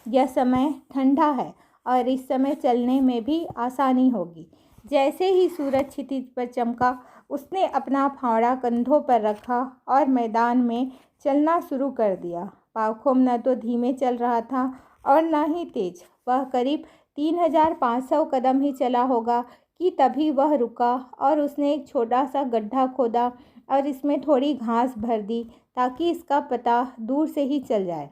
[SPEAKER 1] यह समय ठंडा है और इस समय चलने में भी आसानी होगी। जैसे ही सूरज क्षितिज पर चमका, उसने अपना फावड़ा कंधों पर रखा और मैदान में चलना शुरू कर दिया। पाखुम न तो धीमे चल रहा था और न ही तेज। वह करीब 3500 कदम ही चला होगा कि तभी वह रुका और उसने एक छोटा सा गड्ढा खोदा और इसमें थोड़ी घास भर दी ताकि इसका पता दूर से ही चल जाए।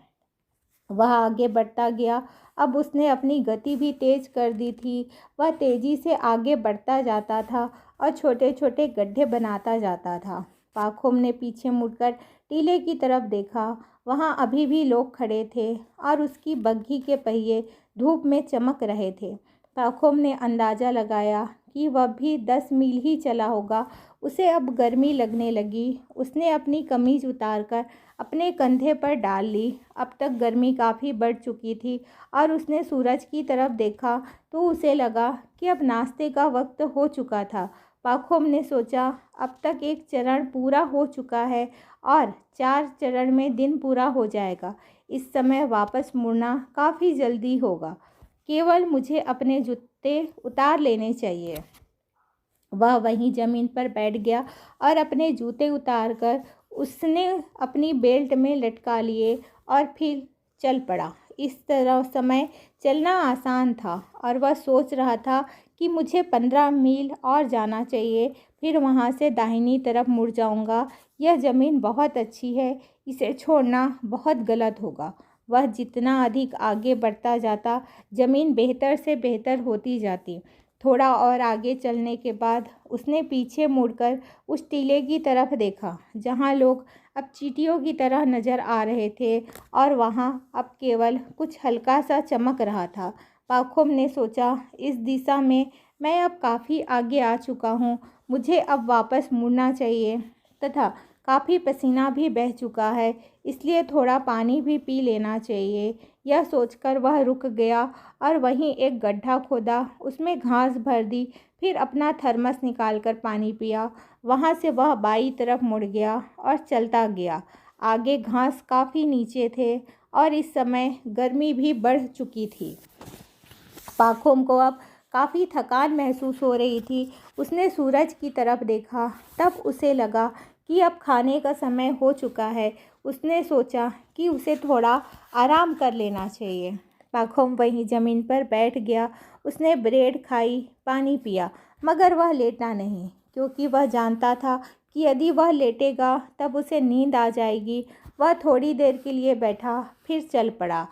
[SPEAKER 1] वह आगे बढ़ता गया। अब उसने अपनी गति भी तेज कर दी थी। वह तेज़ी से आगे बढ़ता जाता था और छोटे छोटे गड्ढे बनाता जाता था। पाखुम ने पीछे मुड़कर टीले की तरफ देखा। वहाँ अभी भी लोग खड़े थे और उसकी बग्घी के पहिए धूप में चमक रहे थे। पाखुम ने अंदाज़ा लगाया कि वह भी 10 मील ही चला होगा। उसे अब गर्मी लगने लगी। उसने अपनी कमीज उतारकर अपने कंधे पर डाल ली। अब तक गर्मी काफ़ी बढ़ चुकी थी और उसने सूरज की तरफ देखा तो उसे लगा कि अब नाश्ते का वक्त हो चुका था। पाखुम ने सोचा, अब तक एक चरण पूरा हो चुका है और 4 चरण में दिन पूरा हो जाएगा। इस समय वापस मुड़ना काफ़ी जल्दी होगा। केवल मुझे अपने जूते उतार लेने चाहिए। वह वहीं ज़मीन पर बैठ गया और अपने जूते उतारकर उसने अपनी बेल्ट में लटका लिए और फिर चल पड़ा। इस तरह समय चलना आसान था और वह सोच रहा था कि मुझे 15 मील और जाना चाहिए, फिर वहाँ से दाहिनी तरफ मुड़ जाऊँगा। यह ज़मीन बहुत अच्छी है, इसे छोड़ना बहुत गलत होगा। वह जितना अधिक आगे बढ़ता जाता, ज़मीन बेहतर से बेहतर होती जाती। थोड़ा और आगे चलने के बाद उसने पीछे मुड़कर उस टीले की तरफ देखा जहाँ लोग अब चींटियों की तरह नज़र आ रहे थे और वहाँ अब केवल कुछ हल्का सा चमक रहा था। पाखुम ने सोचा, इस दिशा में मैं अब काफ़ी आगे आ चुका हूँ, मुझे अब वापस मुड़ना चाहिए तथा काफ़ी पसीना भी बह चुका है, इसलिए थोड़ा पानी भी पी लेना चाहिए। यह सोचकर वह रुक गया और वहीं एक गड्ढा खोदा, उसमें घास भर दी, फिर अपना थर्मस निकालकर पानी पिया। वहाँ से वह बाईं तरफ मुड़ गया और चलता गया। आगे घास काफ़ी नीचे थे और इस समय गर्मी भी बढ़ चुकी थी। पाखुम को अब काफ़ी थकान महसूस हो रही थी। उसने सूरज की तरफ देखा, तब उसे लगा कि अब खाने का समय हो चुका है। उसने सोचा कि उसे थोड़ा आराम कर लेना चाहिए। पाखुम वहीं ज़मीन पर बैठ गया। उसने ब्रेड खाई, पानी पिया, मगर वह लेटा नहीं, क्योंकि वह जानता था कि यदि वह लेटेगा तब उसे नींद आ जाएगी। वह थोड़ी देर के लिए बैठा, फिर चल पड़ा।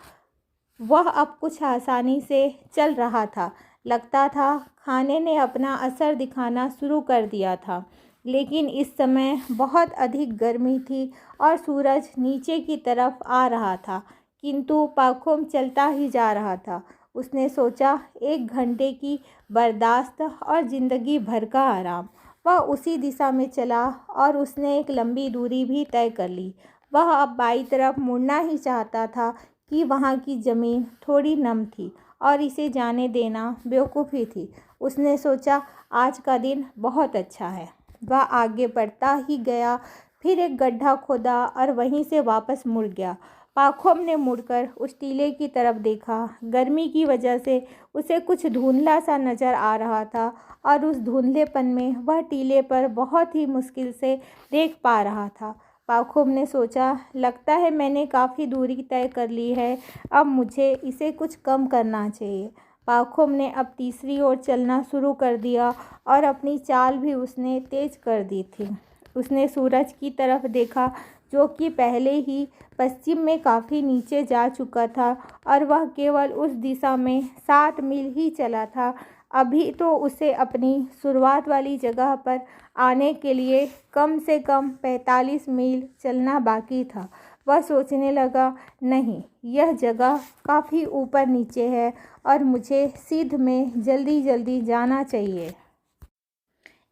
[SPEAKER 1] वह अब कुछ आसानी से चल रहा था। लगता था खाने ने अपना असर दिखाना शुरू कर दिया था, लेकिन इस समय बहुत अधिक गर्मी थी और सूरज नीचे की तरफ आ रहा था, किंतु पाखुम चलता ही जा रहा था। उसने सोचा, 1 घंटे की बर्दाश्त और ज़िंदगी भर का आराम। वह उसी दिशा में चला और उसने एक लंबी दूरी भी तय कर ली। वह अब बाईं तरफ मुड़ना ही चाहता था कि वहाँ की ज़मीन थोड़ी नम थी और इसे जाने देना बेवकूफ़ी थी। उसने सोचा, आज का दिन बहुत अच्छा है। वह आगे बढ़ता ही गया, फिर एक गड्ढा खोदा और वहीं से वापस मुड़ गया। पाखुम ने मुड़कर उस टीले की तरफ देखा। गर्मी की वजह से उसे कुछ धुंधला सा नज़र आ रहा था और उस धुंधलेपन में वह टीले पर बहुत ही मुश्किल से देख पा रहा था। पाखुम ने सोचा, लगता है मैंने काफ़ी दूरी तय कर ली है, अब मुझे इसे कुछ कम करना चाहिए। पाखुम ने अब तीसरी ओर चलना शुरू कर दिया और अपनी चाल भी उसने तेज़ कर दी थी। उसने सूरज की तरफ देखा, जो कि पहले ही पश्चिम में काफ़ी नीचे जा चुका था और वह केवल उस दिशा में 7 मील ही चला था। अभी तो उसे अपनी शुरुआत वाली जगह पर आने के लिए कम से कम 45 मील चलना बाकी था। वह सोचने लगा, नहीं, यह जगह काफ़ी ऊपर नीचे है और मुझे सीध में जल्दी जल्दी जाना चाहिए।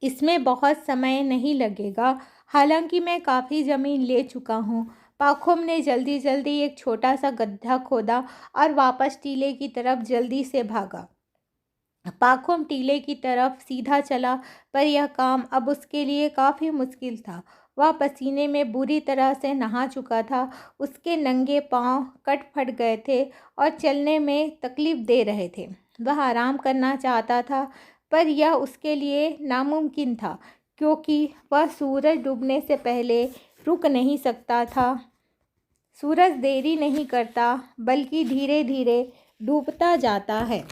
[SPEAKER 1] इसमें बहुत समय नहीं लगेगा, हालांकि मैं काफ़ी ज़मीन ले चुका हूँ। पाखुम ने जल्दी जल्दी एक छोटा सा गड्ढा खोदा और वापस टीले की तरफ जल्दी से भागा। पाखुम टीले की तरफ सीधा चला, पर यह काम अब उसके लिए काफ़ी मुश्किल था। वह पसीने में बुरी तरह से नहा चुका था। उसके नंगे पांव कट फट गए थे और चलने में तकलीफ़ दे रहे थे। वह आराम करना चाहता था, पर यह उसके लिए नामुमकिन था, क्योंकि वह सूरज डूबने से पहले रुक नहीं सकता था। सूरज देरी नहीं करता, बल्कि धीरे धीरे डूबता जाता है।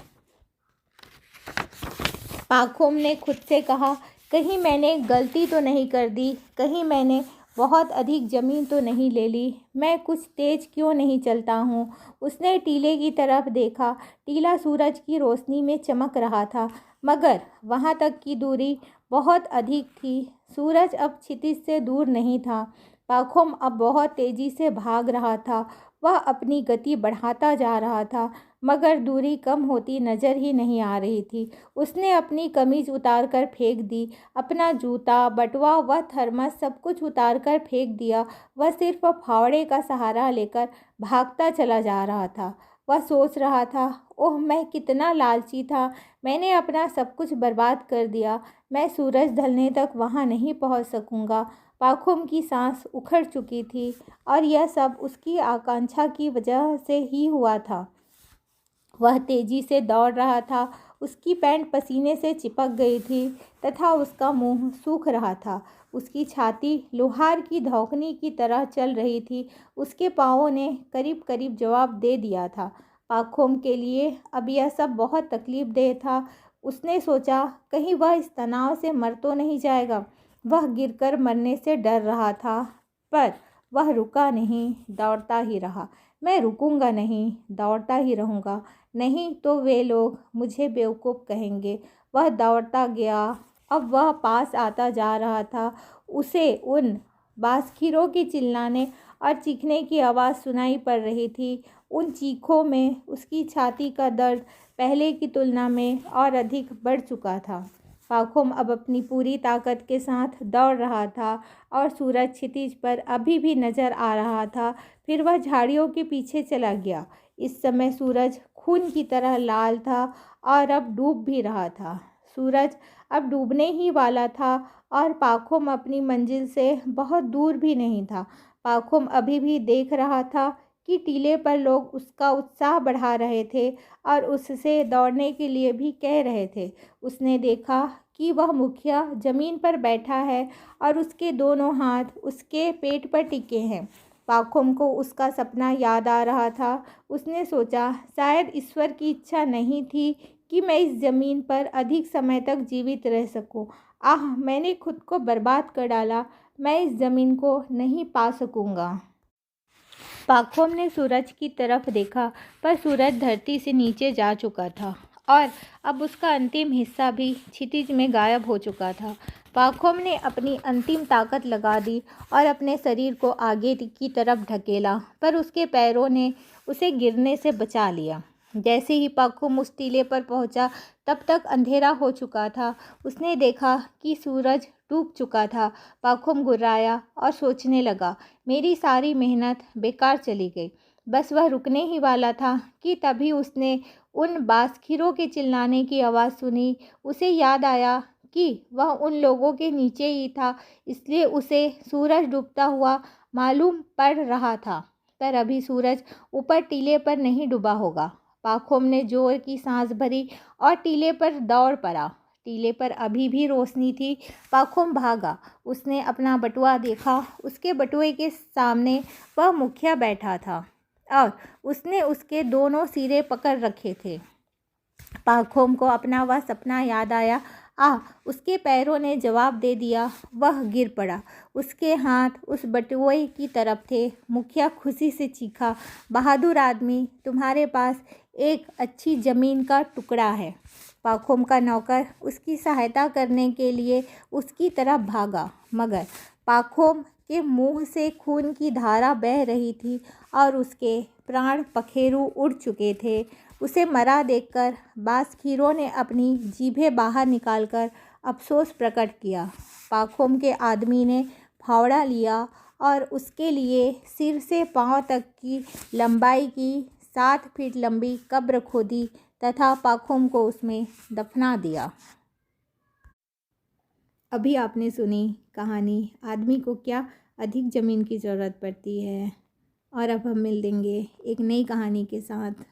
[SPEAKER 1] पाखुम ने खुद से कहा, कहीं मैंने गलती तो नहीं कर दी, कहीं मैंने बहुत अधिक ज़मीन तो नहीं ले ली, मैं कुछ तेज़ क्यों नहीं चलता हूँ। उसने टीले की तरफ देखा। टीला सूरज की रोशनी में चमक रहा था, मगर वहाँ तक की दूरी बहुत अधिक थी। सूरज अब क्षितिज से दूर नहीं था। पाखुम अब बहुत तेज़ी से भाग रहा था। वह अपनी गति बढ़ाता जा रहा था, मगर दूरी कम होती नज़र ही नहीं आ रही थी। उसने अपनी कमीज़ उतार कर फेंक दी, अपना जूता, बटुआ व थर्मस सब कुछ उतार कर फेंक दिया। वह सिर्फ फावड़े का सहारा लेकर भागता चला जा रहा था। वह सोच रहा था, ओह, मैं कितना लालची था, मैंने अपना सब कुछ बर्बाद कर दिया। मैं सूरज ढलने तक वहाँ नहीं पहुँच सकूँगा। पाखुम की सांस उखड़ चुकी थी और यह सब उसकी आकांक्षा की वजह से ही हुआ था। वह तेज़ी से दौड़ रहा था। उसकी पैंट पसीने से चिपक गई थी तथा उसका मुंह सूख रहा था। उसकी छाती लोहार की धौकनी की तरह चल रही थी। उसके पाँवों ने करीब करीब जवाब दे दिया था। पाखुम के लिए अब यह सब बहुत तकलीफ़देह था। उसने सोचा, कहीं वह इस तनाव से मर तो नहीं जाएगा। वह गिरकर मरने से डर रहा था, पर वह रुका नहीं, दौड़ता ही रहा। मैं रुकूंगा नहीं, दौड़ता ही रहूँगा, नहीं तो वे लोग मुझे बेवकूफ़ कहेंगे। वह दौड़ता गया। अब वह पास आता जा रहा था। उसे उन बासखीरों के चिल्लाने और चीखने की आवाज़ सुनाई पड़ रही थी। उन चीखों में उसकी छाती का दर्द पहले की तुलना में और अधिक बढ़ चुका था। पाखुम अब अपनी पूरी ताकत के साथ दौड़ रहा था और सूरज क्षितिज पर अभी भी नज़र आ रहा था। फिर वह झाड़ियों के पीछे चला गया। इस समय सूरज खून की तरह लाल था और अब डूब भी रहा था। सूरज अब डूबने ही वाला था और पाखुम अपनी मंजिल से बहुत दूर भी नहीं था। पाखुम अभी भी देख रहा था कि टीले पर लोग उसका उत्साह बढ़ा रहे थे और उससे दौड़ने के लिए भी कह रहे थे। उसने देखा कि वह मुखिया ज़मीन पर बैठा है और उसके दोनों हाथ उसके पेट पर टिके हैं। पाखुम को उसका सपना याद आ रहा था। उसने सोचा, शायद ईश्वर की इच्छा नहीं थी कि मैं इस ज़मीन पर अधिक समय तक जीवित रह सकूं। आह, मैंने खुद को बर्बाद कर डाला, मैं इस ज़मीन को नहीं पा सकूंगा। पाखुम ने सूरज की तरफ देखा, पर सूरज धरती से नीचे जा चुका था और अब उसका अंतिम हिस्सा भी क्षितिज में गायब हो चुका था। पाखुम ने अपनी अंतिम ताकत लगा दी और अपने शरीर को आगे की तरफ ढकेला, पर उसके पैरों ने उसे गिरने से बचा लिया। जैसे ही पाखुम उस टीले पर पहुंचा, तब तक अंधेरा हो चुका था। उसने देखा कि सूरज डूब चुका था। पाखुम घुर्राया और सोचने लगा, मेरी सारी मेहनत बेकार चली गई। बस वह रुकने ही वाला था कि तभी उसने उन बासखीरों के चिल्लाने की आवाज़ सुनी। उसे याद आया कि वह उन लोगों के नीचे ही था, इसलिए उसे सूरज डूबता हुआ मालूम पड़ रहा था। पर अभी सूरज ऊपर टीले पर नहीं डूबा होगा। पाखुम ने जोर की सांस भरी और टीले पर दौड़ पड़ा। टीले पर अभी भी रोशनी थी। पाखुम भागा। उसने अपना बटुआ देखा। उसके बटुए के सामने वह मुखिया बैठा था और उसने उसके दोनों सिरे पकड़ रखे थे। पाखुम को अपना वह सपना याद आया। उसके पैरों ने जवाब दे दिया। वह गिर पड़ा। उसके हाथ उस बटुए की तरफ थे। मुखिया खुशी से चीखा, बहादुर आदमी, तुम्हारे पास एक अच्छी ज़मीन का टुकड़ा है। पाखुम का नौकर उसकी सहायता करने के लिए उसकी तरफ भागा, मगर पाखुम के मुंह से खून की धारा बह रही थी और उसके प्राण पखेरु उड़ चुके थे। उसे मरा देखकर बासखीरों ने अपनी जीभें बाहर निकालकर अफसोस प्रकट किया। पाखुम के आदमी ने फावड़ा लिया और उसके लिए सिर से पांव तक की लंबाई की 7 फीट लंबी कब्र खोदी तथा पाखुम को उसमें दफना दिया। अभी आपने सुनी कहानी आदमी को क्या अधिक ज़मीन की ज़रूरत पड़ती है। और अब हम मिल देंगे एक नई कहानी के साथ।